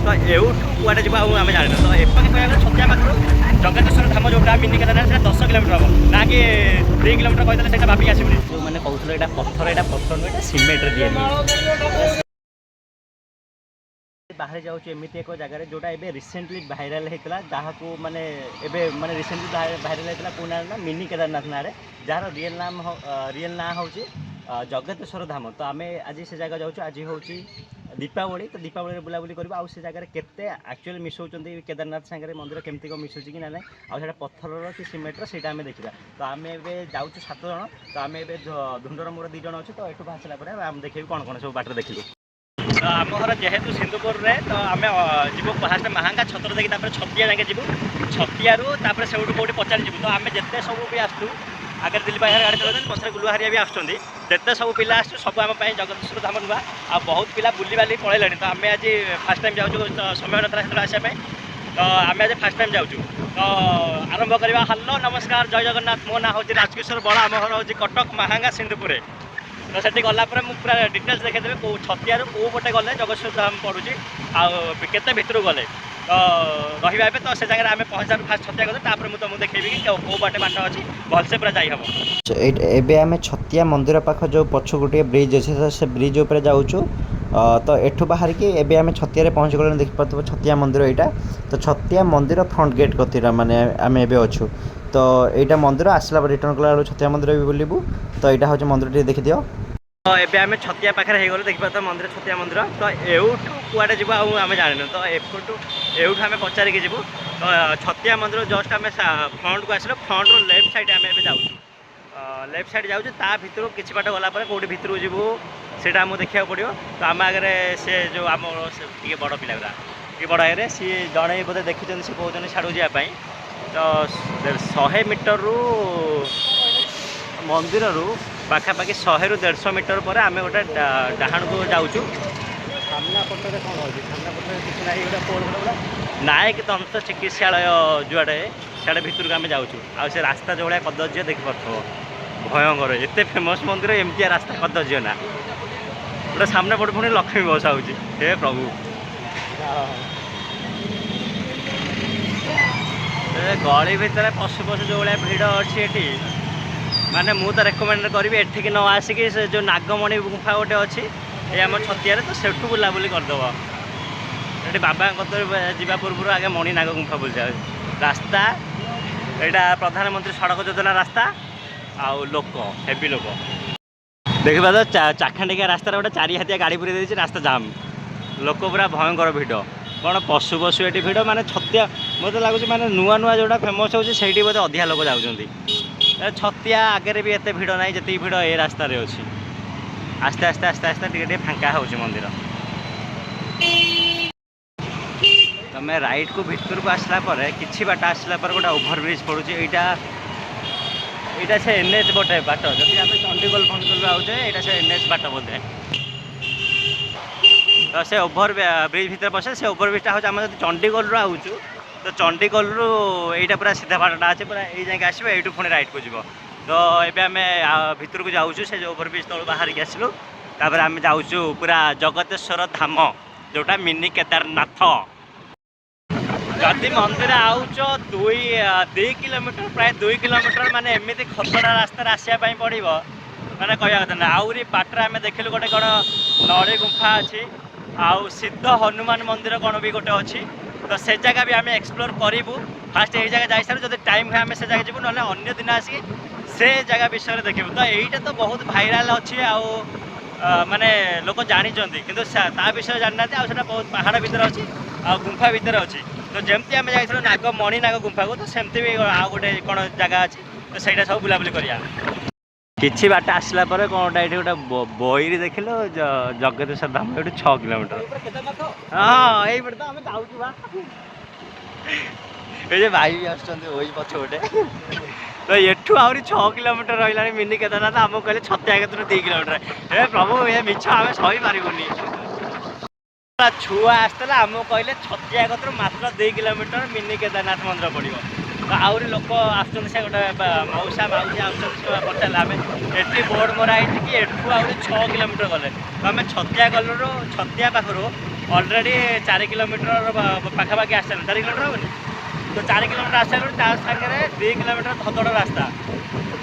तो एवठू कुआडे जी आम जान तो एपटे कह छतिया पाखर जगतेश्वर धाम जोटा मिनी केदारनाथ 10 किलोमीटर हम ना कि 2 किलोमीटर कहते हैं भाविक आसबे जो मैंने कहते यहाँ पत्थर नुह सीमेंट दिए बाहर जाऊँ एमती एक जगह जोटा ए रिसेंटली भाइराल होता जहाँ को माने माने रिसेंटली भाइराल होता कौ ना मिनी केदारनाथ ना जार रियल ना हूँ जगतेश्वर धाम तो आम आज से जगह जाऊँ आज हूँ दीपावली तो दीपावली बुलाबुली कर से जगह केते एक्चुअली मिसौं केदारनाथ सागर मंदिर केमती कौन मिसुची कि ना ना आटा पत्थर कि सीमेंटर से देखा तो आम ए जाऊँ 7 जन तो आम ए धुंडर मोर 2 जन अच्छे तो यू आसला आम देखे कौन कौन सब बाटर देखिलु तो आम घर जेहेतु सिंधुपुर रे तो आम जीव फास्ट महांगा छतर देखिए छतिया जाके जीव छतियारू से कौटी पचारि जीव तो आम जिते सब भी आसू आगे दिल्ली बाहर गाड़ी चलाते पचर गुलुहारिया भी आसते सब पिला आसू सब आम जगतेश्वर धाम नुआ आ बहुत पिला बुली बाली पलैले तो आम आज फास्ट टाइम जाऊँ समय नता से आसापी तो आम आज फास्ट टाइम जाऊँ तो आरंभ करवा हेलो नमस्कार जय जगन्नाथ मो ना हूँ राजकिशोर बड़ा आम घर हूँ कटक महांगा सिंधुपुर तो सेठी गलापर मुझे पूरा डिटेल्स देखेदेवी कौ छतियारू कौ पटे गले जगतेश्वर धाम पड़ूँ आते भितर गले तो रहा ए तो से जगह आम पहुँचारू फास्ट छतिया गले मुझे तुमको देखेबी कि कौ बाटे बाट अच्छी भलसे पूरा जाइए एबे आम छतिया मंदिर पाख जो पछ गोटे ब्रिज अच्छे तो से ब्रिज उपर जाऊँ तो एठू बाहर कि एबे आम छतिया पहुँच गले देखिपे छतिया मंदिर यहाँ तो छतिया मंदिर फ्रंट गेट कतिर माने आम एबे अच्छू तो यहाँ मंदिर आसला रिटर्न कला बेलू छतिया मंदिर भी बुलू तो यहाँ हूँ मंदिर टी देखी दियो तो एबे आम छतिया पाखे हो गले देखिए मंदिर छतिया मंदिर तो एवठू कुआडे जी आम जान तो एपटू एवठू आम पचारिकी जीवु तो छतिया मंदिर जस्ट आम फ्रंट को आसल फ्रंट रो लेफ्ट साइड आम ए जाऊँ लेफ्ट साइड जाऊँ ता भितर किसी बाट गलापर कौटी भितर जीवु से देखा पड़ो तो आम आगे से जो आम टे बड़ पिला टे बड़ आगे सी जड़े बोधे देखी सी कहते छाड़ू जावाई तो 100 मीटर रु मंदिर रु पाखापाखि 100 ରୁ 150 मीटर पर आम गोटे डाहाण को जाऊँ सामना पटे कौन हो सामना पटे किसी ना गोटे पोल नायक दंत चिकित्सालय जुआड़े सियाड़े भितर को आम जाऊँ से रास्ता जो भाया कदर्य देखिपो भयंकर एत फेमस मंदिर एमती रास्ता कदर्य ना गोटे सामने पटे पुणी लक्ष्मी बस आऊँगी हे प्रभु गली भितर पशु पशु जो भाया भिड़ अच्छी माने मु तो रेकमेंड करी एठिक न आसिक से जो नागमणि गुंफा गोटे अच्छी ये आम छतिया तो सेठू बुलाबुली करदेव ये बाबा जावा पूर्व आगे मणिनाग गुंफा बुल जाए रास्ता यहाँ प्रधानमंत्री सड़क योजना रास्ता आउ लोक हेवी लोक देखा तो चाखांडिका रास्तार गोटे 4 हाथिया गाड़ी पूरी देती रास्ता जाम लोक पूरा भयंकर भिड़ कौन पशु पशु ये भिड़ माने छतिया मत लगुच माने नुआ नुआ जोटा फेमस होती बोधे अधिका लोक जाऊँच छतिया आगे भी एत भिड़ ना जी भिड़ ए रास्त अच्छी आस्ते आस्ते आस्ते आस्ते टे फांका हो मंदिर तुम राइट को भितर को आसला कि बाट आसला गोटे ओभरब्रिज पड़ू यहाँ से एनएच पटे बाट जब आम चंडीगढ़ फंडीगढ़ आउचे यहाँ से एनएच बाट बोधे तो से ओभर ब्रिज भितर पशे से ओभरब्रिजटा हूँ आम जो चंडीगढ़ आउचु तो चंडीगढ़ यहाँ पूरा सीधा बाटा अच्छे पूरा ये जाके आसो यू पुणी राइट को जीव तो ये आम भितर को जाऊँ से जो ओभरब्रिज तलू बाहर की आसलु तापर आम जाऊँ पूरा जगतेश्वर धाम जोटा मिनी केदारनाथ जदि मंदिर आउच 2 किलोमीटर प्राय 2 किलोमीटर माने एमती खतरा रास्ता आसापी पड़ो मैंने कहवा कथा ना आहरी बाटर आम देखिलु गोटे कौन नड़ी गुंफा अच्छी आउ सिद्ध हनुमान मंदिर कौन भी गोटे अच्छी तो से जगह भी आम एक्सप्लोर करूँ फास्ट ये जगह जाई सारू जब टाइम हुए आम से जगह जीवु ना अन्य दिन आसिक से जगह विषय देखू तो यहीटा तो बहुत भाइराल अच्छी आउ माने लोक जानी किंतु ता विषय जाना आउटा बहुत पहाड़ भीतर अच्छी आ गुंफा भीतर अच्छी तो जमती आम जाइए नाग मणिनाग गुंफा को तो सेमती भी आउ गोटे कौन जगह अच्छी तो सहीटा सब बुलाबुली करिया किछि बाट आसला पर कौनटा ये गोटे बईरी देख लो जगतेश्वर धाम ये 6 किलोमीटर हाँ यही पटे तो आम जाऊँ ये भाई भी आसुँच पछपटे तो एठू आहरी 6 किलोमीटर रहा मिनी केदारनाथ आमको कहले छतिया केतु 2 किलोमीटर हे प्रभु ये मिछ आम सही पारूनी छुआ आसला आमको कहले छतिया कतु मात्र 2 किलोमीटर मिनी केदारनाथ मंदिर पड़ो तो आहरी लोक आसुँच से गोटे मौसा माउसी आसुँच पचारे आम एटी बोर्ड मराई कि एठू आहरी 6 किलोमीटर गले तो आम छतिया गलु छतिया पाखर ऑलरेडी 4 किलोमीटर पाखापाखि आस 4 किलोमीटर हेनी तो 4 किलोमीटर आस सागे 2 किलोमीटर धदड़ रास्ता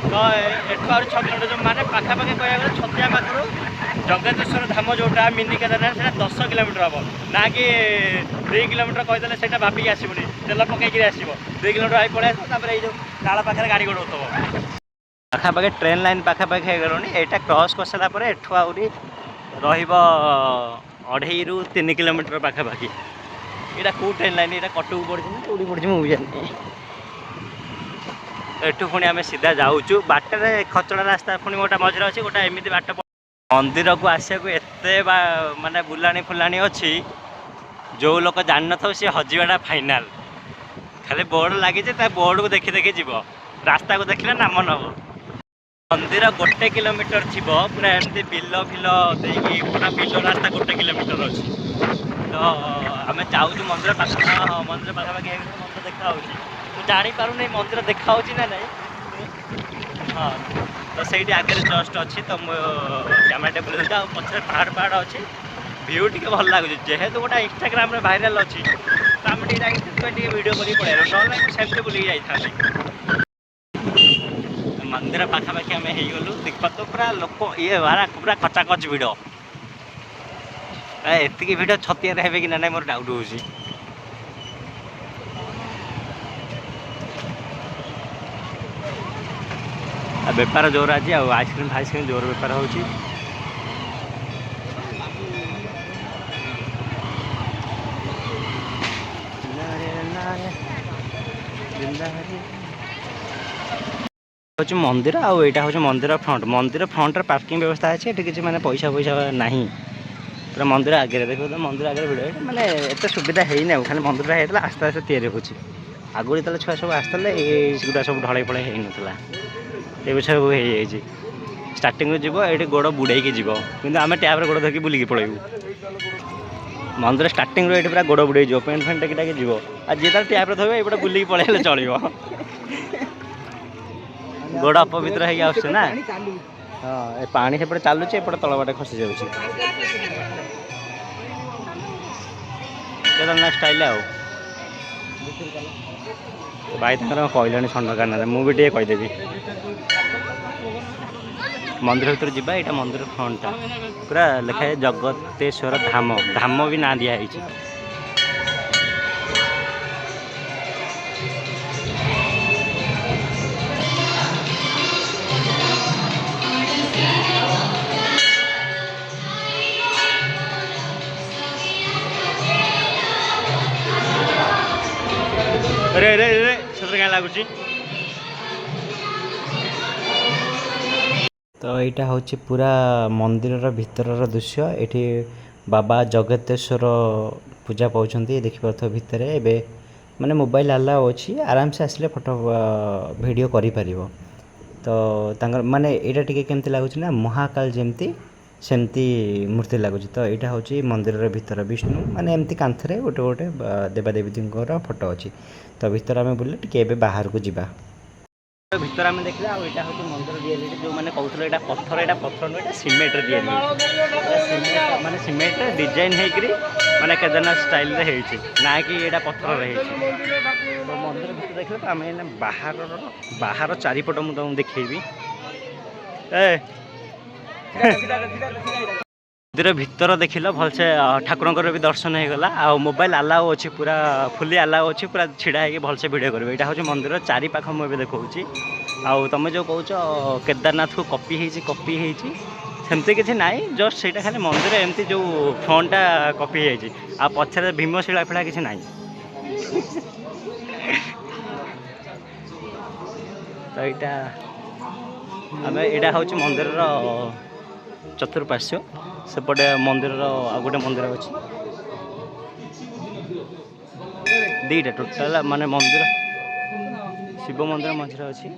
तो एठू आ 6 किलोमीटर जो माने पाखापाखि कह गले छतिया पाखर जगतेश्वर धाम जोटा मिनी केदारनाथ से 10 किलोमीटर हम ना कि 2 किलोमीटर कहीदेले से भाविकी आसबुनि तेल पकईकि आसो 2 किलोमीटर आई पड़े आस ये नाला पाखे गाड़ी गोड़ाऊब पाखापाखि ट्रेन लाइन पाखापाखि हो गलुनी यहाँ क्रॉस कर सारापर एठू आहरी रही 2.5 किलोमीटर पाखापाखि यहाँ कौ ट्रेन लाइन यहाँ कटक पड़ी कौटी पड़ी मुझे जानी एठू पुणी आम सीधा जाऊँ बाटर खचड़ा रास्ता पुणी गोटे मझे अच्छी गोटे एमती बाट मंदिर को आसा एत माने बुलाणी फुलाणी अच्छी जो लोक जान न सी हजिबाटा फाइनाल खाली बोर्ड लगी बोर्ड को देखी देखी जीव रास्ता को देखने नाम नब मंदिर 1 किलोमीटर थी पूरा एमती बिल फिल देखिए पूरा बिल रास्ता 1 किलोमीटर अच्छी तो आम जाऊँ मंदिर पाख मंदिर पाखापाखि मंदिर देखा मुझे जापार मंदिर देखा ना नहीं हाँ तो सही आगे जस्ट अच्छी तो कैमेरा बुले पछे पहाड़ पहाड़ अच्छी भ्यू टी भल लगुच जेहेतु गोटे इंस्टाग्राम भाइराल अच्छी तो आम वीडियो कर पड़े ना सेमती बुलिक जाता मंदिर पाखापाखि आम हो देख तो पूरा लोक ये पूरा कचाकच भिड़ एतिक भिड़ छतिया है कि ना मोर डाउट हो बेपार जोर आज आइसक्रीम फाइसक्रीम जोर बेपार हो मंदिर आईटा हूँ मंदिर फ्रंट पार्किंग व्यवस्था अच्छे किसी माने पैसा पैसा ना पूरा मंदिर आगे देखो तो मंदिर आगे भिड़ माने एत सुविधा है ना खाली मंदिर होता आस्ते आस्ते तैयारी हो आगुरी जो छुआ सब आसते ये सब ढल फल होता ये सब हो स्टार्टिंग जीव ये गोड़ बुड़े जीव कि आम टैब्रे गोड़ धरिकी बुलिकी पलैबू मंदिर स्टार्टिंग ये पूरा गोड़ बुड़े पेंट फेंट टेकी टाकी जीव आ जी तार टैब्रे धोबे ये बुलिकी पलैले चलो गोड़ अपवित्र हो ना हाँ पानी से चलुचे एपटे तल बाटे खसी जाऊँगी केदारनाथ स्टाइल भाई तर कहलानी छंडकार मुझे कहीदेवी मंदिर भीतर जावा यहाँ मंदिर फ्रंटा पूरा लिखाए जगतेश्वर धाम धाम भी ना दिखाई रे रे रे सतरे क्या लगुच तो यहाँ हूँ पूरा मंदिर भीतर दृश्य ये बाबा जगतेश्वर पूजा पाँच देखिपे भितर एवं माने मोबाइल अलाउ अच्छी आराम से आसले फोटो वीडियो करि तो माने यहाँ टी केमती लगुच ना महाकाल जमती सेमती मूर्ति लगुच तो यहाँ हूँ मंदिर भीतर विष्णु माने एमती कांथरे गोटे गोटे देवादेवी फोटो अच्छी तो भीतर आम बुले टे बाहर को जीवा भीतर आम देखा आईटा हूँ मंदिर रियलिटी जो मैंने कहते हैं पत्थर नुह ये सीमेंट रियल माने सीमेंट डिजाइन होकर माने केदारनाथ स्टाइल ना कि यहाँ पत्थर तो मंदिर भीतर देखिए तो आम बाहर चारिपट मुझे तुमको देखी मंदिर भीतर देखिल भलसे ठाकुर भी दर्शन हो गला आ मोबाइल अलाउ अच्छी पूरा फुली अलाउ अच्छी पूरा छिड़ा है भलसे भिडियो कर यहाँ हूँ मंदिर चारि पाख मुझे देखा आउ तुम जो कौच केदारनाथ को कॉपी सेमती किसी ना जस्ट से खाली मंदिर एमती जो फ्रंटा कॉपी आ पछरे भीमशिला फिड़ा किसी ना तो यहाँ आम यहाँ हूँ मंदिर चतुर्पार्श्व सेपटे मंदिर आ गोटे मंदिर अच्छी दीटा टोटाल माने मंदिर शिव मंदिर मझे अच्छी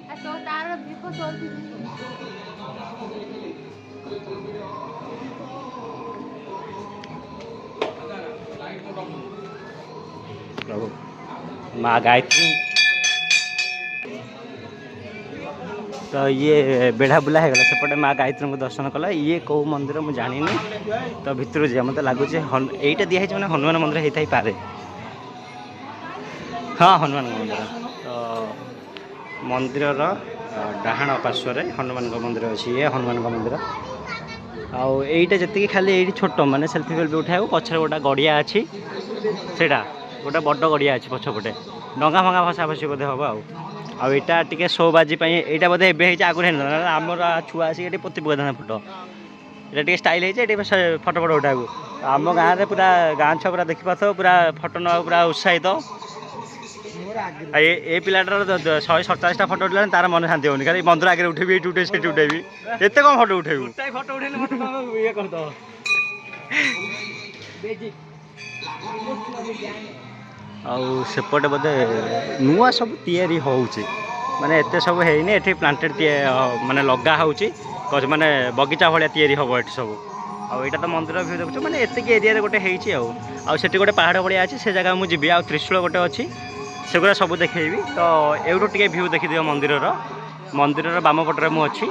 माँ गायत्री तो ये बेढ़ा बुला हो गला सेपटे माँ गायत्री को दर्शन कला ये कौ मंदिर मुझे जानी तो भितर जा मतलब लगुच यहीटा दिखाई मैंने हनुमान मंदिर होता ही पारे हाँ हनुमान मंदिर तो मंदिर डाहाण पार्श्व हनुमान मंदिर अच्छी ये हनुमान मंदिर आईटा जी खाली ये छोट माने सेल्फी फेल्फी उठाऊ पछे गोटा गड़िया अच्छी से गोटे बड़ गड़िया अच्छी पछपटे डंगा फंगा भसा भसी बोधे हम आईटा टे शो बाजी यहाँ बोधे एवं आगुरी आमर छुआ आसिक पोती पकता फोटो ये टे स्टाइल है फटो फटो उठाऊ आम गाँव में पूरा गाँ छुआ पूरा देखिपार पूरा फटो ना पूरा उत्साहित ये पिलाटार 147टा फटो उठा तार मन शांति होनी खाली मंदिर आगे उठेबी ये उठे से उठेबी एत कम फटो उठेबू फटो उठे ये कर सेपटे बोधे नुआ सब तैयारी होउची माने एते सब हेनी एठी प्लांटेड माने लगा होउची माने बगीचा भलिया तैयारी होबो एठी सब आईटा तो मंदिर भ्यू देखु माने एते एरिया गोटे हेची आठी गोटे पहाड़ भलिया अच्छी से जगह मुझे आ त्रिशूल गोटे अच्छी सेगुड़ा सब देखी तो एवटू टे भ्यू देखिदिव मंदिर बाम पटे मु अच्छी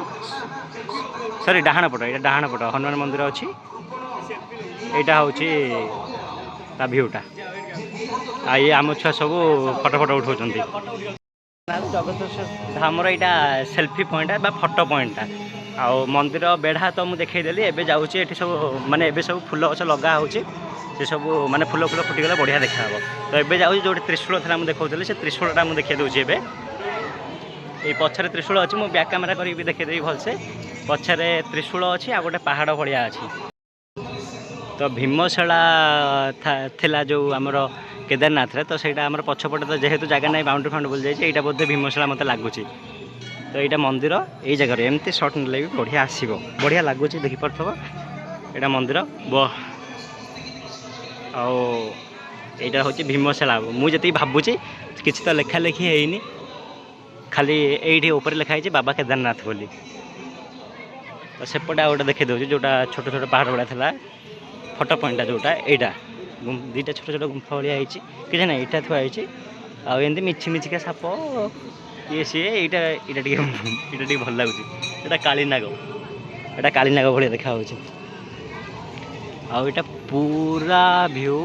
सॉरी डाहाण पट ये डाहाण पट हनुमान मंदिर अच्छी यहाँ हूँ भ्यूटा ये आम छुआ सब फटो फटो उठाऊँ जगत धामर यहाँ सेल्फी पॉइंट बा फटो पॉइंटा आ मंदिर बेढ़ा तो मुझे देखईदेली एवं जाऊँगी ये सब माने एवं सब फूल गछ लगा हो सब माने फूल फूल फुटिगले बढ़िया देखा तो एवं जाऊँ जो त्रिशूल था मुझे देखा से त्रिशूलटा मुझे देखा दूसरी ये पछरे त्रिशूल अच्छी मुझे बैक कैमेरा कर देखीदेवी भलसे पछरे त्रिशूल अच्छी आ गोटे पहाड़ भाया अच्छी तो भीमशाला थिला जो आमर केदारनाथ रे तो सहीटा आमर पछपटे तो जेहेतु जगह ना बाउंड्री फाउंड बोल जाए यहाँ बोधे भीमशाला मत लगुच तो यहाँ मंदिर यही जगह एमती सर्ट ने भी बढ़िया आसो बढ़िया लगुच देखिपार यहाँ मंदिर आईटा हूँ भीमशाला मुझे भावुची किसी तो लेखा लेखी है खाली ये ऊपर लिखाई बाबा केदारनाथ बोली तो सेपटे गोटे देखी दूसरी जोटा छोट छोट पहाड़ भाया था फटो पॉइंटा जोटा यहाँ दुईटा छोट छोट गुंफा भाया कि ना यहाँ थुआई आमती मिछि मिछिका साप ये सी यहाँ भल लगुच यहाँ कालीनाग यहाँ कालीनाग भाया देखा आईटा पूरा भ्यू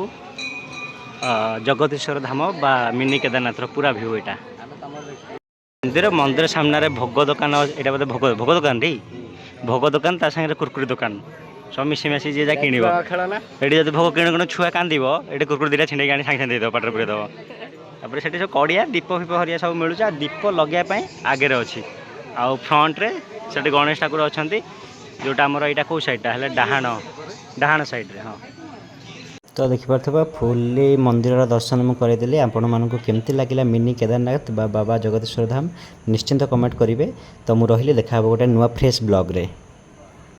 जगदीश्वर धाम बा मिनी केदारनाथ पूरा भ्यू यहाँ मंदिर सामने भोग दुकान यहाँ बोधे भोग दुकान रे भोग दुकान ता सागे कुरकुरी दुकान सब मिसी मिसी जी जा किण ये जब भोग किण किण छुआ कांद ये कुरकुरी दुटा छिंडे आनी सागे देदेव पाटर पूरे देव तापर से सब कड़िया दीप फीप हरिया सब मिलूँ दीप लगे आगे अच्छी आउ फ्रंट्रे से गणेश ठाकुर अच्छा जोटा आमर यहाँ कौ सैडटा है डाहाण डाहाण सैड्रे हाँ तो देखिपे फुल्ली मंदिर दर्शन मुझे करदेली आपण मानक केमती लगे मिनी केदारनाथ बाबा जगदीश्वर धाम निश्चिंत कमेंट करेंगे तो मुझे रही देखा गोटे नुआ फ्रेश ब्लॉग रे।